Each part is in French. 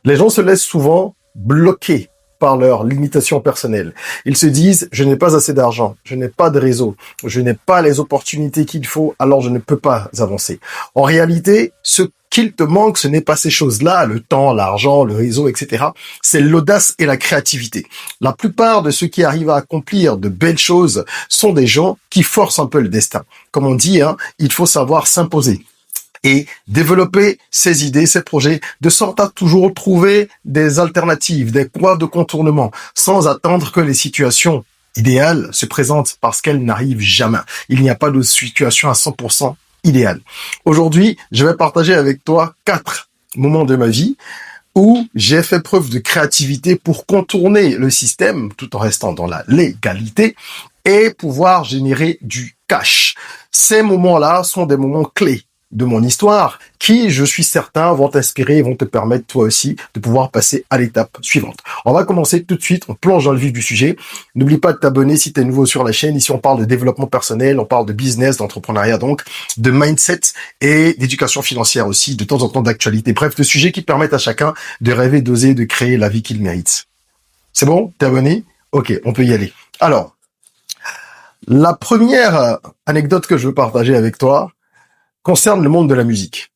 Les gens se laissent souvent bloquer par leurs limitations personnelles. Ils se disent, je n'ai pas assez d'argent, je n'ai pas de réseau, je n'ai pas les opportunités qu'il faut, alors je ne peux pas avancer. En réalité, ce qu'il te manque, ce n'est pas ces choses-là, le temps, l'argent, le réseau, etc. C'est l'audace et la créativité. La plupart de ceux qui arrivent à accomplir de belles choses sont des gens qui forcent un peu le destin. Comme on dit, il faut savoir s'imposer et développer ses idées, ses projets, de sorte à toujours trouver des alternatives, des voies de contournement, sans attendre que les situations idéales se présentent parce qu'elles n'arrivent jamais. Il n'y a pas de situation à 100% idéale. Aujourd'hui, je vais partager avec toi 4 moments de ma vie où j'ai fait preuve de créativité pour contourner le système tout en restant dans la légalité et pouvoir générer du cash. Ces moments-là sont des moments clés de mon histoire qui, je suis certain, vont t'inspirer et vont te permettre toi aussi de pouvoir passer à l'étape suivante. On va commencer tout de suite, on plonge dans le vif du sujet. N'oublie pas de t'abonner si tu es nouveau sur la chaîne. Ici, on parle de développement personnel, on parle de business, d'entrepreneuriat donc, de mindset et d'éducation financière aussi, de temps en temps d'actualité. Bref, de sujets qui permettent à chacun de rêver, d'oser, de créer la vie qu'il mérite. C'est bon? T'es abonné? Ok, on peut y aller. Alors, la première anecdote que je veux partager avec toi concerne le monde de la musique.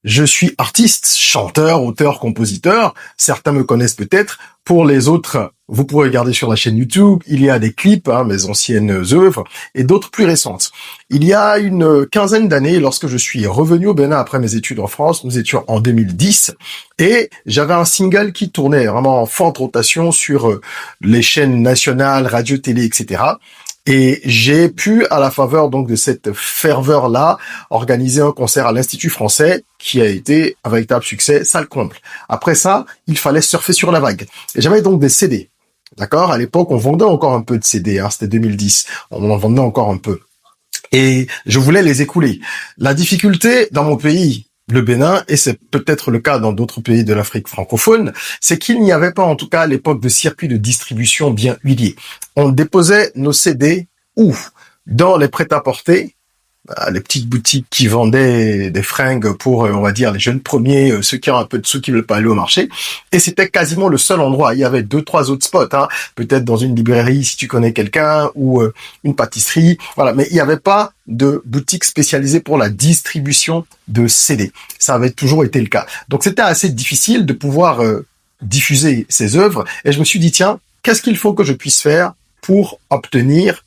Je suis artiste, chanteur, auteur, compositeur. Certains me connaissent peut-être. Pour les autres, vous pourrez regarder sur la chaîne YouTube. Il y a des clips, mes anciennes œuvres, et d'autres plus récentes. Il y a une quinzaine d'années, lorsque je suis revenu au Bénin après mes études en France, nous étions en 2010, et j'avais un single qui tournait vraiment en forte rotation sur les chaînes nationales, radio, télé, etc. Et j'ai pu, à la faveur donc de cette ferveur-là, organiser un concert à l'Institut français qui a été un véritable succès, ça le comble. Après ça, il fallait surfer sur la vague. Et j'avais donc des CD. D'accord? À l'époque, on vendait encore un peu de CD, c'était 2010. On en vendait encore un peu. Et je voulais les écouler. La difficulté dans mon pays, le Bénin, et c'est peut-être le cas dans d'autres pays de l'Afrique francophone, c'est qu'il n'y avait pas, en tout cas à l'époque, de circuit de distribution bien huilé. On déposait nos CD où? Dans les prêt-à-porter, les petites boutiques qui vendaient des fringues pour, on va dire, les jeunes premiers, ceux qui ont un peu de sous qui veulent pas aller au marché. Et c'était quasiment le seul endroit. Il y avait 2-3 autres spots, peut-être dans une librairie si tu connais quelqu'un ou une pâtisserie. Voilà, mais il n'y avait pas de boutique spécialisée pour la distribution de CD. Ça avait toujours été le cas. Donc c'était assez difficile de pouvoir diffuser ces œuvres. Et je me suis dit, tiens, qu'est-ce qu'il faut que je puisse faire pour obtenir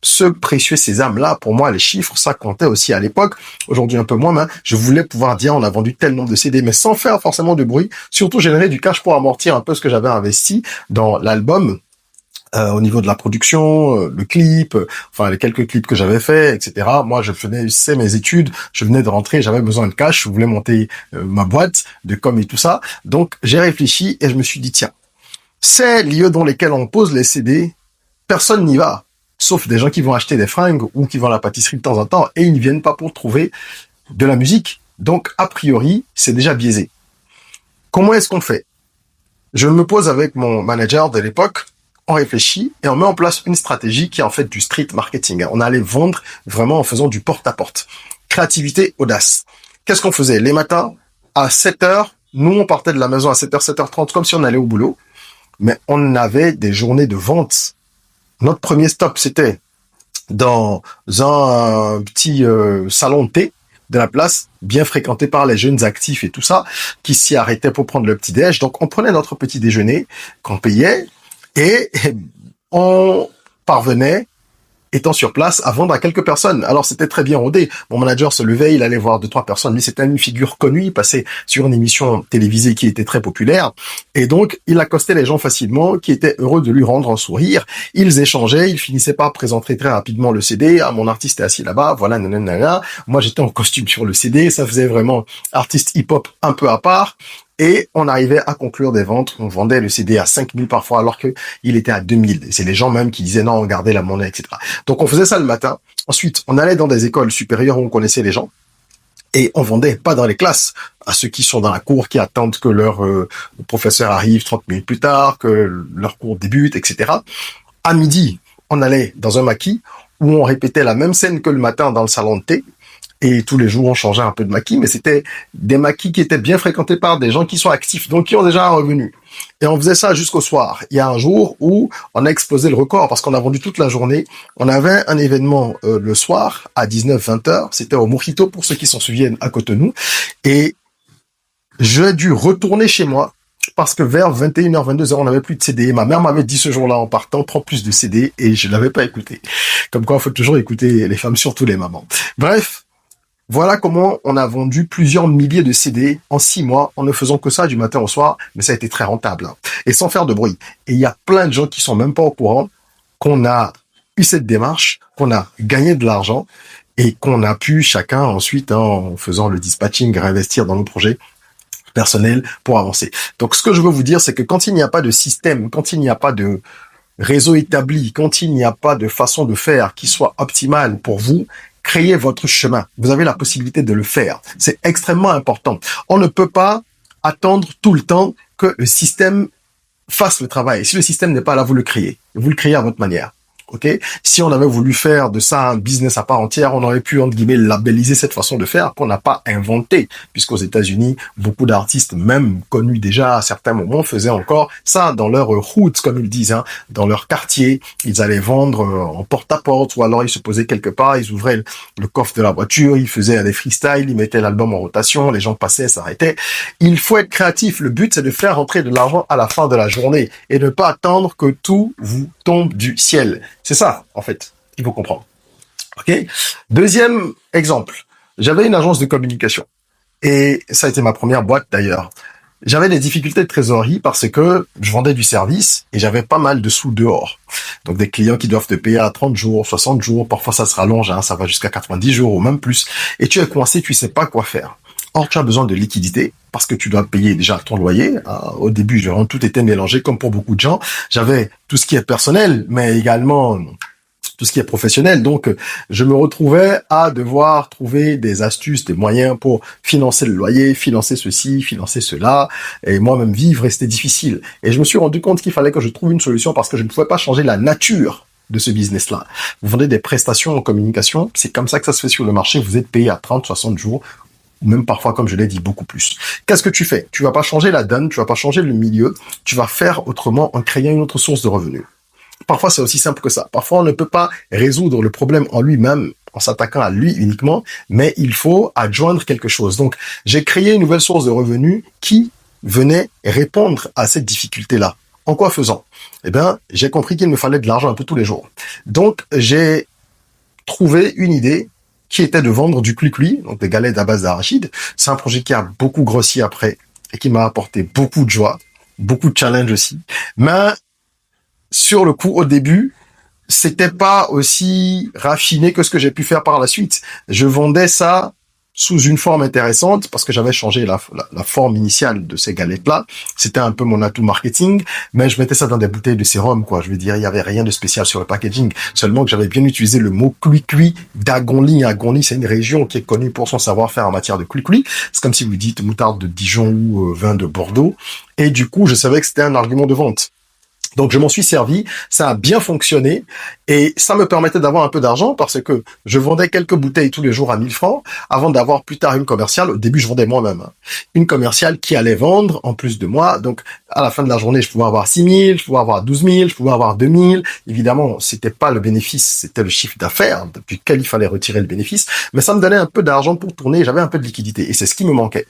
ce précieux sésame-là? Pour moi, les chiffres, ça comptait aussi à l'époque. Aujourd'hui, un peu moins, mais je voulais pouvoir dire, on a vendu tel nombre de CD, mais sans faire forcément de bruit. Surtout, générer du cash pour amortir un peu ce que j'avais investi dans l'album, au niveau de la production, le clip, enfin, les quelques clips que j'avais fait, etc. Moi, c'est mes études, je venais de rentrer, j'avais besoin de cash, je voulais monter ma boîte de com et tout ça. Donc, j'ai réfléchi et je me suis dit, tiens, ces lieux dans lesquels on pose les CD, personne n'y va. Sauf des gens qui vont acheter des fringues ou qui vont à la pâtisserie de temps en temps et ils ne viennent pas pour trouver de la musique. Donc, a priori, c'est déjà biaisé. Comment est-ce qu'on fait? Je me pose avec mon manager de l'époque, on réfléchit et on met en place une stratégie qui est en fait du street marketing. On allait vendre vraiment en faisant du porte-à-porte. Créativité, audace. Qu'est-ce qu'on faisait? Les matins, à 7h, nous on partait de la maison à 7h, 7h30 comme si on allait au boulot. Mais on avait des journées de vente. Notre premier stop, c'était dans un petit salon de thé de la place, bien fréquenté par les jeunes actifs et tout ça, qui s'y arrêtaient pour prendre le petit déj. Donc, on prenait notre petit déjeuner qu'on payait et on parvenait, étant sur place, à vendre à quelques personnes. Alors, c'était très bien rodé. Mon manager se levait, il allait voir 2-3 personnes. Lui, c'était une figure connue. Il passait sur une émission télévisée qui était très populaire. Et donc, il accostait les gens facilement, qui étaient heureux de lui rendre un sourire. Ils échangeaient, ils finissaient par présenter très rapidement le CD. Ah, mon artiste est assis là-bas, voilà, nanana. Moi, j'étais en costume sur le CD. Ça faisait vraiment artiste hip-hop un peu à part. Et on arrivait à conclure des ventes. On vendait le CD à 5 000 parfois, alors que il était à 2 000. Et c'est les gens même qui disaient non, gardez la monnaie, etc. Donc on faisait ça le matin. Ensuite, on allait dans des écoles supérieures où on connaissait les gens. Et on vendait pas dans les classes à ceux qui sont dans la cour, qui attendent que leur professeur arrive 30 minutes plus tard, que leur cours débute, etc. À midi, on allait dans un maquis où on répétait la même scène que le matin dans le salon de thé. Et tous les jours, on changeait un peu de maquis, mais c'était des maquis qui étaient bien fréquentés par des gens qui sont actifs, donc qui ont déjà un revenu. Et on faisait ça jusqu'au soir. Il y a un jour où on a explosé le record parce qu'on a vendu toute la journée. On avait un événement le soir à 19-20 heures. C'était au Mojito pour ceux qui s'en souviennent à Cotonou. Et j'ai dû retourner chez moi parce que vers 21h, 22h, on n'avait plus de CD. Ma mère m'avait dit ce jour-là en partant, prends plus de CD et je l'avais pas écouté. Comme quoi, il faut toujours écouter les femmes, surtout les mamans. Bref. Voilà comment on a vendu plusieurs milliers de CD en 6 mois en ne faisant que ça du matin au soir, mais ça a été très rentable, hein, et sans faire de bruit. Et il y a plein de gens qui sont même pas au courant qu'on a eu cette démarche, qu'on a gagné de l'argent et qu'on a pu chacun ensuite, hein, en faisant le dispatching, réinvestir dans nos projets personnels pour avancer. Donc ce que je veux vous dire, c'est que quand il n'y a pas de système, quand il n'y a pas de réseau établi, quand il n'y a pas de façon de faire qui soit optimale pour vous, créez votre chemin. Vous avez la possibilité de le faire. C'est extrêmement important. On ne peut pas attendre tout le temps que le système fasse le travail. Si le système n'est pas là, vous le créez. Vous le créez à votre manière. Ok? Si on avait voulu faire de ça un business à part entière, on aurait pu, entre guillemets, labelliser cette façon de faire qu'on n'a pas inventée. Puisqu'aux États-Unis, beaucoup d'artistes, même connus déjà à certains moments, faisaient encore ça dans leur hood, comme ils disent, hein, dans leur quartier. Ils allaient vendre en porte-à-porte, ou alors ils se posaient quelque part, ils ouvraient le coffre de la voiture, ils faisaient des freestyles, ils mettaient l'album en rotation, les gens passaient, s'arrêtaient. Il faut être créatif. Le but, c'est de faire rentrer de l'argent à la fin de la journée et ne pas attendre que tout vous tombe du ciel. C'est ça, en fait, qu'il faut comprendre. Ok. Deuxième exemple. J'avais une agence de communication. Et ça a été ma première boîte, d'ailleurs. J'avais des difficultés de trésorerie parce que je vendais du service et j'avais pas mal de sous dehors. Donc, des clients qui doivent te payer à 30 jours, 60 jours. Parfois, ça se rallonge, hein, ça va jusqu'à 90 jours ou même plus. Et tu es coincé, tu sais pas quoi faire. Or, tu as besoin de liquidité parce que tu dois payer déjà ton loyer. Au début, tout était mélangé comme pour beaucoup de gens. J'avais tout ce qui est personnel, mais également tout ce qui est professionnel. Donc, je me retrouvais à devoir trouver des astuces, des moyens pour financer le loyer, financer ceci, financer cela. Et moi-même vivre, c'était difficile. Et je me suis rendu compte qu'il fallait que je trouve une solution parce que je ne pouvais pas changer la nature de ce business-là. Vous vendez des prestations en communication. C'est comme ça que ça se fait sur le marché. Vous êtes payé à 30, 60 jours. Ou même parfois, comme je l'ai dit, beaucoup plus. Qu'est-ce que tu fais? Tu vas pas changer la donne, tu vas pas changer le milieu, tu vas faire autrement en créant une autre source de revenus. Parfois, c'est aussi simple que ça. Parfois, on ne peut pas résoudre le problème en lui-même, en s'attaquant à lui uniquement, mais il faut adjoindre quelque chose. Donc, j'ai créé une nouvelle source de revenus qui venait répondre à cette difficulté-là. En quoi faisant? Eh bien, j'ai compris qu'il me fallait de l'argent un peu tous les jours. Donc, j'ai trouvé une idée qui était de vendre du cuicui, donc des galettes à base d'arachide. C'est un projet qui a beaucoup grossi après et qui m'a apporté beaucoup de joie, beaucoup de challenge aussi. Mais sur le coup, au début, c'était pas aussi raffiné que ce que j'ai pu faire par la suite. Je vendais ça sous une forme intéressante parce que j'avais changé la forme initiale de ces galettes-là. C'était un peu mon atout marketing, mais je mettais ça dans des bouteilles de sérum, quoi. Je veux dire, il y avait rien de spécial sur le packaging. Seulement que j'avais bien utilisé le mot cuicui d'Agonly. Agonly, c'est une région qui est connue pour son savoir-faire en matière de cuicui. C'est comme si vous dites moutarde de Dijon ou vin de Bordeaux. Et du coup, je savais que c'était un argument de vente. Donc, je m'en suis servi, ça a bien fonctionné et ça me permettait d'avoir un peu d'argent parce que je vendais quelques bouteilles tous les jours à 1000 francs avant d'avoir plus tard une commerciale. Au début, je vendais moi-même. Une commerciale qui allait vendre en plus de moi. Donc, à la fin de la journée, je pouvais avoir 6000, je pouvais avoir 12000, je pouvais avoir 2000. Évidemment, c'était pas le bénéfice, c'était le chiffre d'affaires depuis lequel il fallait retirer le bénéfice. Mais ça me donnait un peu d'argent pour tourner. J'avais un peu de liquidité et c'est ce qui me manquait.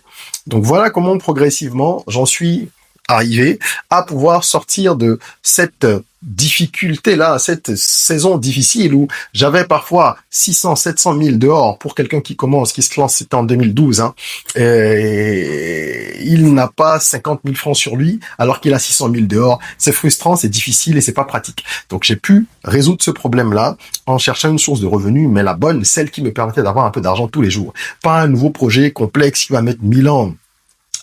Donc, voilà comment progressivement, j'en suis arriver à pouvoir sortir de cette difficulté-là, cette saison difficile où j'avais parfois 600, 700 000 dehors pour quelqu'un qui commence, qui se lance, c'était en 2012, hein, et il n'a pas 50 000 francs sur lui alors qu'il a 600 000 dehors. C'est frustrant, c'est difficile et c'est pas pratique. Donc j'ai pu résoudre ce problème-là en cherchant une source de revenus, mais la bonne, celle qui me permettait d'avoir un peu d'argent tous les jours. Pas un nouveau projet complexe qui va mettre 1000 ans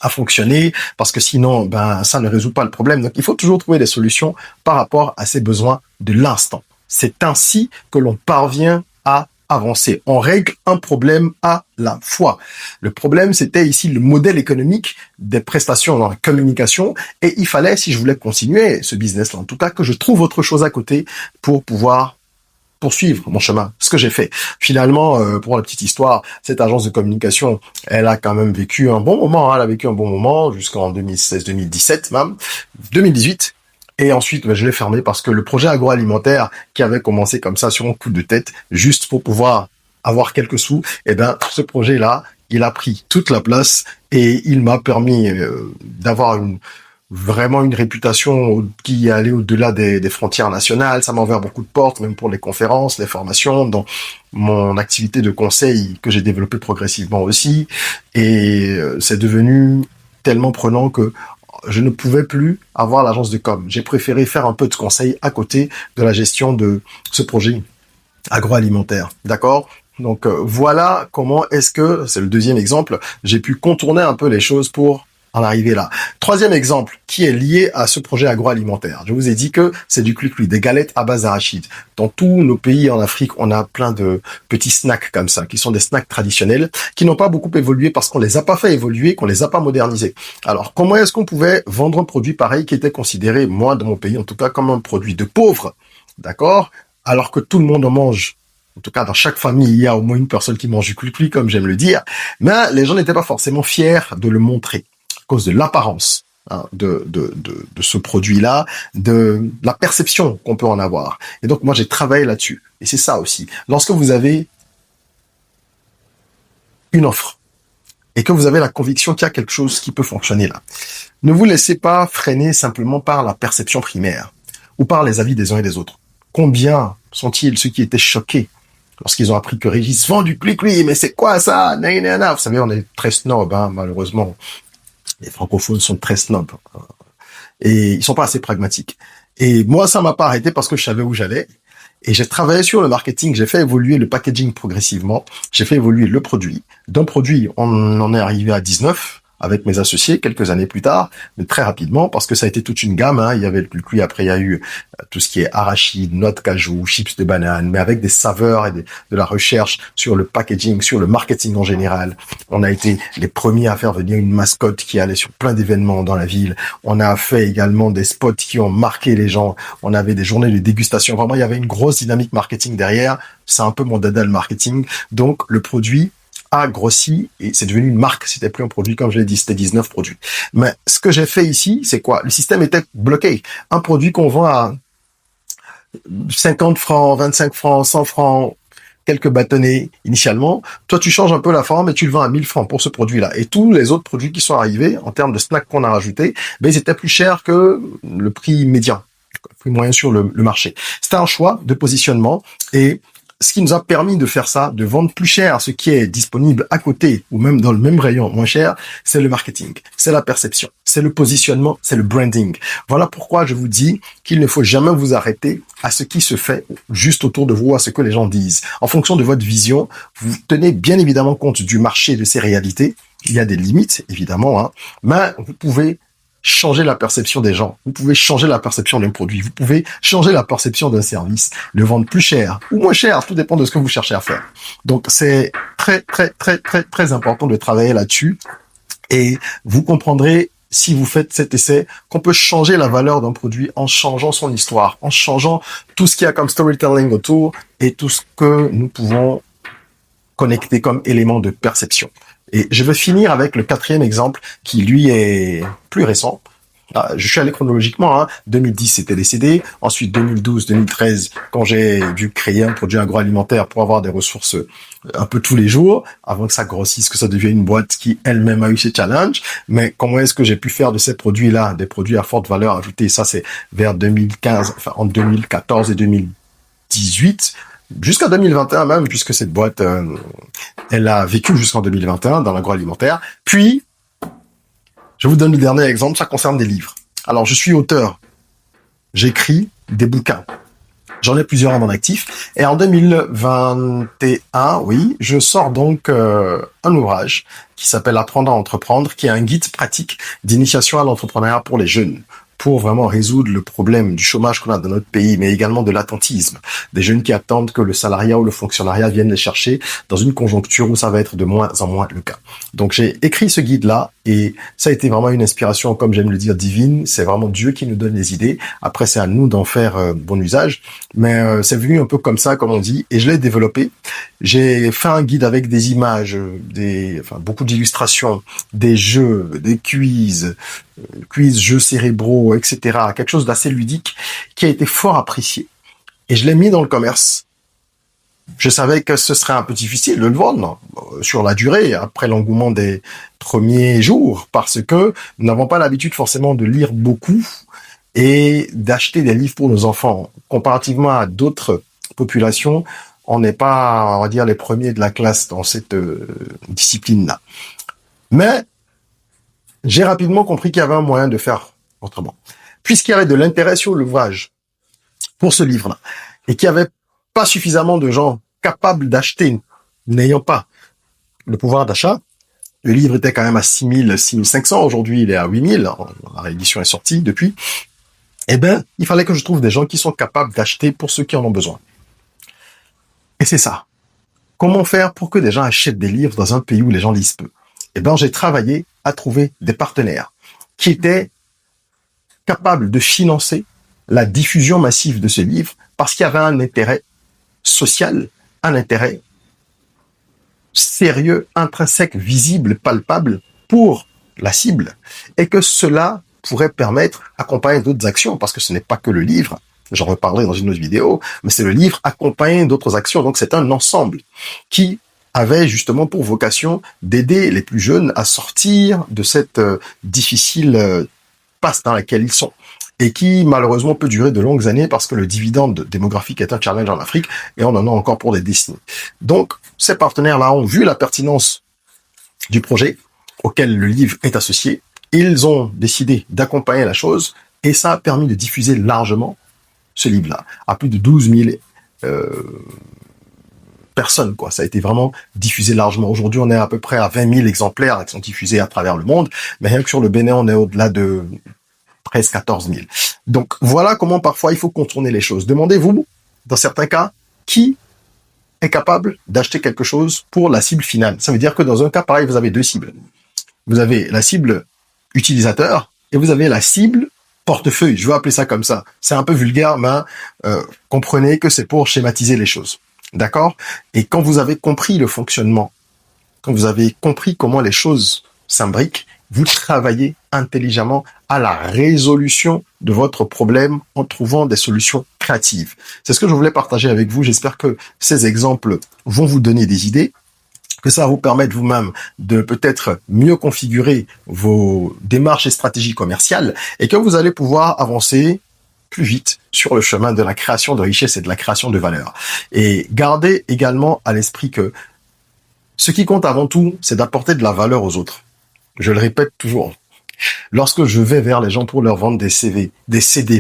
à fonctionner, parce que sinon, ça ne résout pas le problème. Donc, il faut toujours trouver des solutions par rapport à ses besoins de l'instant. C'est ainsi que l'on parvient à avancer. On règle un problème à la fois. Le problème, c'était ici le modèle économique des prestations dans la communication, et il fallait, si je voulais continuer ce business-là, en tout cas, que je trouve autre chose à côté pour pouvoir poursuivre mon chemin, ce que j'ai fait. Finalement, pour la petite histoire, cette agence de communication, elle a quand même vécu un bon moment, hein, elle a vécu un bon moment jusqu'en 2016, 2017 même, 2018. Et ensuite, je l'ai fermé parce que le projet agroalimentaire qui avait commencé comme ça sur un coup de tête, juste pour pouvoir avoir quelques sous, eh ben, ce projet-là, il a pris toute la place et il m'a permis d'avoir vraiment une réputation qui allait au-delà des frontières nationales. Ça m'a ouvert beaucoup de portes, même pour les conférences, les formations, dans mon activité de conseil que j'ai développée progressivement aussi. Et c'est devenu tellement prenant que je ne pouvais plus avoir l'agence de com. J'ai préféré faire un peu de conseil à côté de la gestion de ce projet agroalimentaire. D'accord? Donc voilà comment est-ce que, c'est le deuxième exemple, j'ai pu contourner un peu les choses pour en arriver là. Troisième exemple qui est lié à ce projet agroalimentaire. Je vous ai dit que c'est du clic-clic, des galettes à base d'arachide. Dans tous nos pays en Afrique, on a plein de petits snacks comme ça, qui sont des snacks traditionnels, qui n'ont pas beaucoup évolué parce qu'on les a pas fait évoluer, qu'on les a pas modernisés. Alors, comment est-ce qu'on pouvait vendre un produit pareil qui était considéré, moi, dans mon pays, en tout cas, comme un produit de pauvre, d'accord, alors que tout le monde en mange? En tout cas, dans chaque famille, il y a au moins une personne qui mange du clic-clic, comme j'aime le dire. Mais les gens n'étaient pas forcément fiers de le montrer à cause de l'apparence, hein, de ce produit-là, de la perception qu'on peut en avoir. Et donc, moi, j'ai travaillé là-dessus. Et c'est ça aussi. Lorsque vous avez une offre et que vous avez la conviction qu'il y a quelque chose qui peut fonctionner là, ne vous laissez pas freiner simplement par la perception primaire ou par les avis des uns et des autres. Combien sont-ils ceux qui étaient choqués lorsqu'ils ont appris que Régis vend du clic-clic, mais c'est quoi ça? Vous savez, on est très snob, hein, malheureusement. Les francophones sont très snobs. Et ils sont pas assez pragmatiques. Et moi, ça m'a pas arrêté parce que je savais où j'allais. Et j'ai travaillé sur le marketing, j'ai fait évoluer le packaging progressivement, j'ai fait évoluer le produit. D'un produit, on en est arrivé à 19 avec mes associés quelques années plus tard, mais très rapidement parce que ça a été toute une gamme, hein. Il y avait le cuicui, après il y a eu tout ce qui est arachide, noix de cajou, chips de banane, mais avec des saveurs et de la recherche sur le packaging, sur le marketing en général. On a été les premiers à faire venir une mascotte qui allait sur plein d'événements dans la ville. On a fait également des spots qui ont marqué les gens. On avait des journées de dégustation. Vraiment, il y avait une grosse dynamique marketing derrière. C'est un peu mon dada, le marketing. Donc, le produit a grossi et c'est devenu une marque. C'était plus un produit, comme je l'ai dit, c'était 19 produits. Mais ce que j'ai fait ici, c'est quoi? Le système était bloqué. Un produit qu'on vend à 50 francs, 25 francs, 100 francs, quelques bâtonnets initialement, toi tu changes un peu la forme et tu le vends à 1000 francs pour ce produit-là. Et tous les autres produits qui sont arrivés, en termes de snacks qu'on a rajoutés, ben ils étaient plus chers que le prix médian, le prix moyen sur le marché. C'était un choix de positionnement et ce qui nous a permis de faire ça, de vendre plus cher ce qui est disponible à côté ou même dans le même rayon moins cher, c'est le marketing, c'est la perception, c'est le positionnement, c'est le branding. Voilà pourquoi je vous dis qu'il ne faut jamais vous arrêter à ce qui se fait juste autour de vous, à ce que les gens disent. En fonction de votre vision, vous tenez bien évidemment compte du marché, de ses réalités. Il y a des limites, évidemment, hein, mais vous pouvez changer la perception des gens. Vous pouvez changer la perception d'un produit. Vous pouvez changer la perception d'un service, le vendre plus cher ou moins cher. Tout dépend de ce que vous cherchez à faire. Donc, c'est très, très, très, très, très important de travailler là-dessus. Et vous comprendrez, si vous faites cet essai, qu'on peut changer la valeur d'un produit en changeant son histoire, en changeant tout ce qu'il y a comme storytelling autour et tout ce que nous pouvons connecter comme élément de perception. Et je veux finir avec le quatrième exemple qui, lui, est plus récent. Je suis allé chronologiquement, hein. 2010, c'était décédé. Ensuite, 2012, 2013, quand j'ai dû créer un produit agroalimentaire pour avoir des ressources un peu tous les jours, avant que ça grossisse, que ça devienne une boîte qui elle-même a eu ses challenges. Mais comment est-ce que j'ai pu faire de ces produits-là des produits à forte valeur ajoutée? Ça, c'est vers 2015, enfin, entre 2014 et 2018. Jusqu'à 2021 même, puisque cette boîte, elle a vécu jusqu'en 2021 dans l'agroalimentaire. Puis, je vous donne le dernier exemple, ça concerne des livres. Alors, je suis auteur. J'écris des bouquins. J'en ai plusieurs en mon actif. Et en 2021, oui, je sors donc un ouvrage qui s'appelle Apprendre à entreprendre, qui est un guide pratique d'initiation à l'entrepreneuriat pour les jeunes, pour vraiment résoudre le problème du chômage qu'on a dans notre pays, mais également de l'attentisme. Des jeunes qui attendent que le salariat ou le fonctionnariat vienne les chercher dans une conjoncture où ça va être de moins en moins le cas. Donc j'ai écrit ce guide-là Et ça a été vraiment une inspiration, comme j'aime le dire, divine. C'est vraiment Dieu qui nous donne les idées. Après, c'est à nous d'en faire bon usage. Mais c'est venu un peu comme ça, comme on dit, et je l'ai développé. J'ai fait un guide avec des images, beaucoup d'illustrations, des jeux, des quiz, jeux cérébraux, etc. Quelque chose d'assez ludique qui a été fort apprécié. Et je l'ai mis dans le commerce. Je savais que ce serait un peu difficile de le vendre sur la durée, après l'engouement des premiers jours, parce que nous n'avons pas l'habitude forcément de lire beaucoup et d'acheter des livres pour nos enfants. Comparativement à d'autres populations, on n'est pas, on va dire, les premiers de la classe dans cette discipline-là. Mais j'ai rapidement compris qu'il y avait un moyen de faire autrement. Puisqu'il y avait de l'intérêt sur l'ouvrage pour ce livre-là, et qu'il y avait pas suffisamment de gens capables d'acheter, n'ayant pas le pouvoir d'achat. Le livre était quand même à 6 500. Aujourd'hui, il est à 8 000. La réédition est sortie depuis. Eh ben, il fallait que je trouve des gens qui sont capables d'acheter pour ceux qui en ont besoin. Et c'est ça. Comment faire pour que des gens achètent des livres dans un pays où les gens lisent peu? Eh ben, j'ai travaillé à trouver des partenaires qui étaient capables de financer la diffusion massive de ce livre parce qu'il y avait un intérêt social, un intérêt sérieux, intrinsèque, visible, palpable pour la cible, et que cela pourrait permettre d'accompagner d'autres actions, parce que ce n'est pas que le livre, j'en reparlerai dans une autre vidéo, mais c'est le livre accompagné d'autres actions, donc c'est un ensemble qui avait justement pour vocation d'aider les plus jeunes à sortir de cette difficile passe dans laquelle ils sont, et qui malheureusement peut durer de longues années parce que le dividende démographique est un challenge en Afrique et on en a encore pour des décennies. Donc, ces partenaires-là ont vu la pertinence du projet auquel le livre est associé. Ils ont décidé d'accompagner la chose et ça a permis de diffuser largement ce livre-là à plus de 12 000 personnes, quoi. Ça a été vraiment diffusé largement. Aujourd'hui, on est à peu près à 20 000 exemplaires qui sont diffusés à travers le monde, mais rien que sur le Bénin, on est au-delà de presque 14 000. Donc, voilà comment parfois il faut contourner les choses. Demandez-vous, dans certains cas, qui est capable d'acheter quelque chose pour la cible finale. Ça veut dire que dans un cas pareil, vous avez deux cibles. Vous avez la cible utilisateur et vous avez la cible portefeuille. Je vais appeler ça comme ça. C'est un peu vulgaire, mais comprenez que c'est pour schématiser les choses. D'accord? Et quand vous avez compris le fonctionnement, quand vous avez compris comment les choses s'imbriquent, vous travaillez intelligemment à la résolution de votre problème en trouvant des solutions créatives. C'est ce que je voulais partager avec vous. J'espère que ces exemples vont vous donner des idées, que ça va vous permettre vous-même de peut-être mieux configurer vos démarches et stratégies commerciales et que vous allez pouvoir avancer plus vite sur le chemin de la création de richesse et de la création de valeur. Et gardez également à l'esprit que ce qui compte avant tout, c'est d'apporter de la valeur aux autres. Je le répète toujours. Lorsque je vais vers les gens pour leur vendre des CD,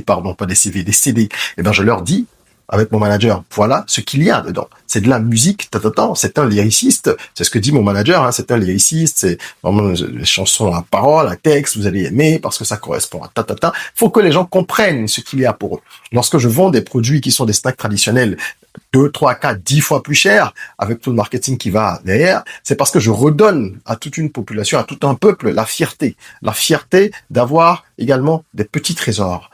pas des CV, des CD, eh ben, je leur dis, avec mon manager, voilà ce qu'il y a dedans. C'est de la musique, c'est un lyriciste, c'est ce que dit mon manager, hein, c'est un lyriciste, c'est vraiment des chansons à paroles, à texte, vous allez aimer parce que ça correspond à Faut que les gens comprennent ce qu'il y a pour eux. Lorsque je vends des produits qui sont des snacks traditionnels, 2, 3, 4, 10 fois plus cher, avec tout le marketing qui va derrière, c'est parce que je redonne à toute une population, à tout un peuple, la fierté d'avoir également des petits trésors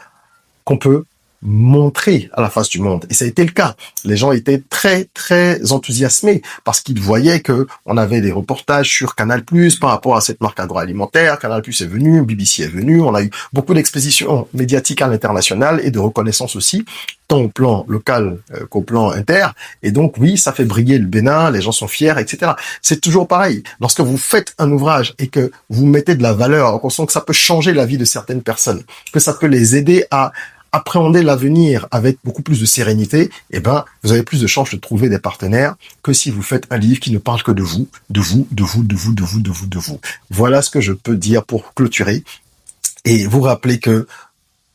qu'on peut montrer à la face du monde. Et ça a été le cas. Les gens étaient très, très enthousiasmés parce qu'ils voyaient que on avait des reportages sur Canal+, par rapport à cette marque agroalimentaire. Canal+ est venu, BBC est venu. On a eu beaucoup d'expositions médiatiques à l'international et de reconnaissance aussi, tant au plan local qu'au plan inter. Et donc, oui, ça fait briller le Bénin, les gens sont fiers, etc. C'est toujours pareil. Lorsque vous faites un ouvrage et que vous mettez de la valeur, on sent que ça peut changer la vie de certaines personnes, que ça peut les aider à appréhender l'avenir avec beaucoup plus de sérénité, eh ben, vous avez plus de chances de trouver des partenaires que si vous faites un livre qui ne parle que de vous, de vous, de vous, de vous, de vous, de vous, de vous. Voilà ce que je peux dire pour clôturer et vous rappeler que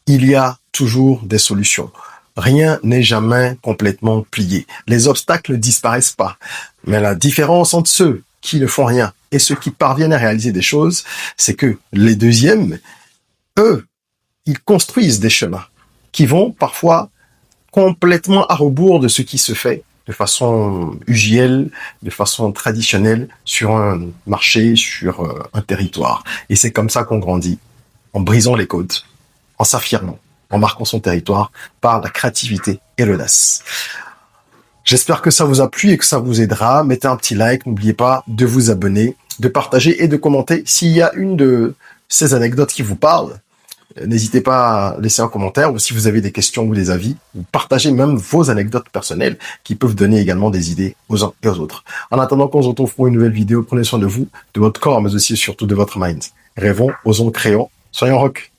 il y a toujours des solutions. Rien n'est jamais complètement plié. Les obstacles ne disparaissent pas. Mais la différence entre ceux qui ne font rien et ceux qui parviennent à réaliser des choses, c'est que les deuxièmes, eux, ils construisent des chemins qui vont parfois complètement à rebours de ce qui se fait de façon usuelle, de façon traditionnelle sur un marché, sur un territoire. Et c'est comme ça qu'on grandit, en brisant les codes, en s'affirmant, en marquant son territoire par la créativité et l'audace. J'espère que ça vous a plu et que ça vous aidera. Mettez un petit like, n'oubliez pas de vous abonner, de partager et de commenter. S'il y a une de ces anecdotes qui vous parle, n'hésitez pas à laisser un commentaire, ou si vous avez des questions ou des avis, ou partagez même vos anecdotes personnelles qui peuvent donner également des idées aux uns et aux autres. En attendant qu'on se retrouve pour une nouvelle vidéo, prenez soin de vous, de votre corps, mais aussi surtout de votre mind. Rêvons, osons, créons, soyons rock.